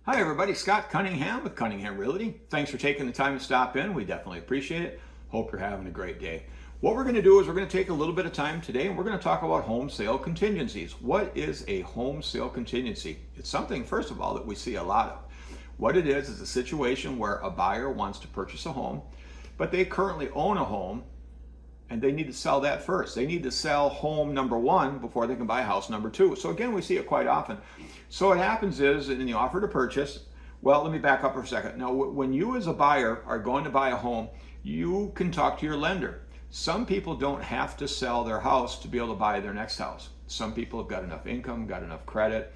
Hi everybody, Scott Cunningham with Cunningham Realty. Thanks for taking the time to stop in. We definitely appreciate it. Hope you're having a great day. What we're going to do is we're going to take a little bit of time today and we're going to talk about home sale contingencies. What is a home sale contingency? It's something, first of all, that we see a lot of. What it is a situation where a buyer wants to purchase a home, but they currently own a home and they need to sell that first. They need to sell home number one before they can buy house number two. So again, we see it quite often. So what happens is in the offer to purchase, well, let me back up for a second. Now, when you as a buyer are going to buy a home, you can talk to your lender. Some people don't have to sell their house to be able to buy their next house. Some people have got enough income, got enough credit,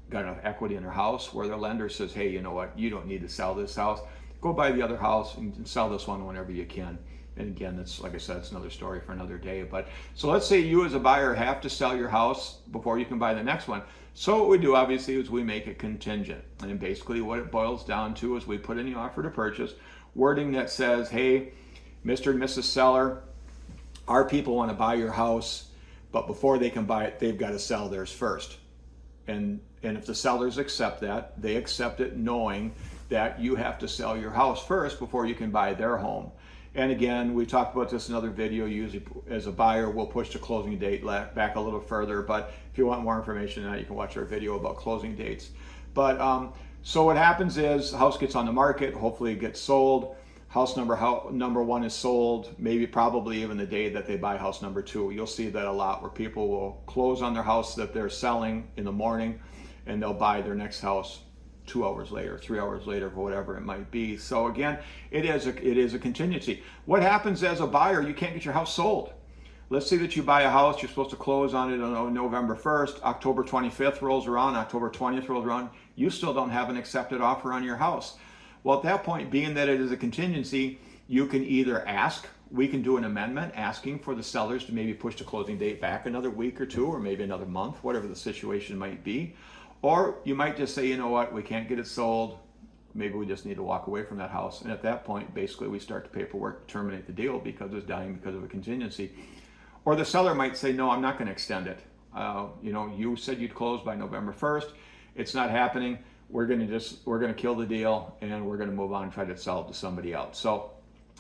got enough equity in their house where their lender says, hey, you know what, you don't need to sell this house. Go buy the other house and sell this one whenever you can. And again, that's, like I said, it's another story for another day. But so let's say you as a buyer have to sell your house before you can buy the next one. So what we do obviously is we make it contingent. And basically what it boils down to is we put in the offer to purchase wording that says, hey, Mr. and Mrs. Seller, our people want to buy your house, but before they can buy it, they've got to sell theirs first. And if the sellers accept that, they accept it knowing that you have to sell your house first before you can buy their home. And again, we talked about this in another video. Usually as a buyer, we'll push the closing date back a little further. But if you want more information on that, you can watch our video about closing dates. But so what happens is the house gets on the market. Hopefully it gets sold. House number one is sold, maybe probably even the day that they buy house number two. You'll see that a lot where people will close on their house that they're selling in the morning and they'll buy their next house 2 hours later, 3 hours later, whatever it might be. So again, it is a contingency. What happens as a buyer? You can't get your house sold. Let's say that you buy a house, you're supposed to close on it on November 1st, October 25th rolls around, October 20th rolls around, you still don't have an accepted offer on your house. Well, at that point, being that it is a contingency, you can either ask, we can do an amendment asking for the sellers to maybe push the closing date back another week or two, or maybe another month, whatever the situation might be. Or you might just say, you know what, we can't get it sold. Maybe we just need to walk away from that house. And at that point, basically we start the paperwork to terminate the deal because it's dying because of a contingency. Or the seller might say, no, I'm not going to extend it. You said you'd close by November 1st. It's not happening. We're going to kill the deal and we're going to move on and try to sell it to somebody else. So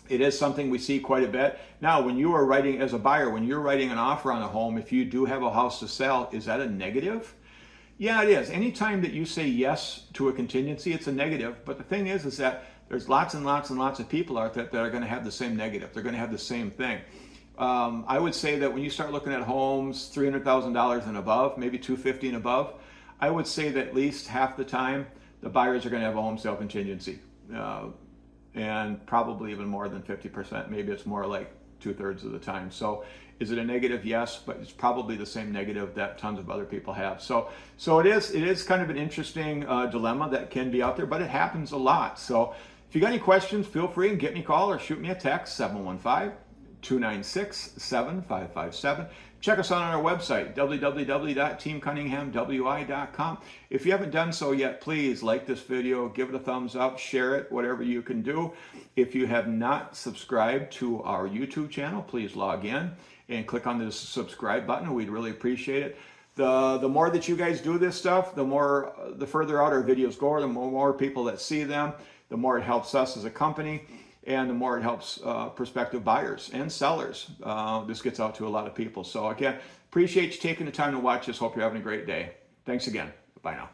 it is something we see quite a bit. Now, when you are writing as a buyer, when you're writing an offer on a home, if you do have a house to sell, is that a negative? Yeah, it is. Anytime that you say yes to a contingency, it's a negative. But the thing is that there's lots and lots and lots of people out there that are going to have the same negative. They're going to have the same thing. I would say that when you start looking at homes, $300,000 and above, maybe $250,000 and above, I would say that at least half the time, the buyers are going to have a home sale contingency. And probably even more than 50%. Maybe it's more like 2/3 of the time. So is it a negative? Yes, but it's probably the same negative that tons of other people have. So it is kind of an interesting dilemma that can be out there, but it happens a lot. So if you got any questions, feel free and get me a call or shoot me a text, 715-296-7557. Check us out on our website, www.teamcunninghamwi.com. If you haven't done so yet, please like this video, give it a thumbs up, share it, whatever you can do. If you have not subscribed to our YouTube channel, please log in and click on the subscribe button. We'd really appreciate it. The more that you guys do this stuff, the further out our videos go, the more people that see them, the more it helps us as a company. And the more it helps prospective buyers and sellers. This gets out to a lot of people. So again, appreciate you taking the time to watch this. Hope you're having a great day. Thanks again. Bye now.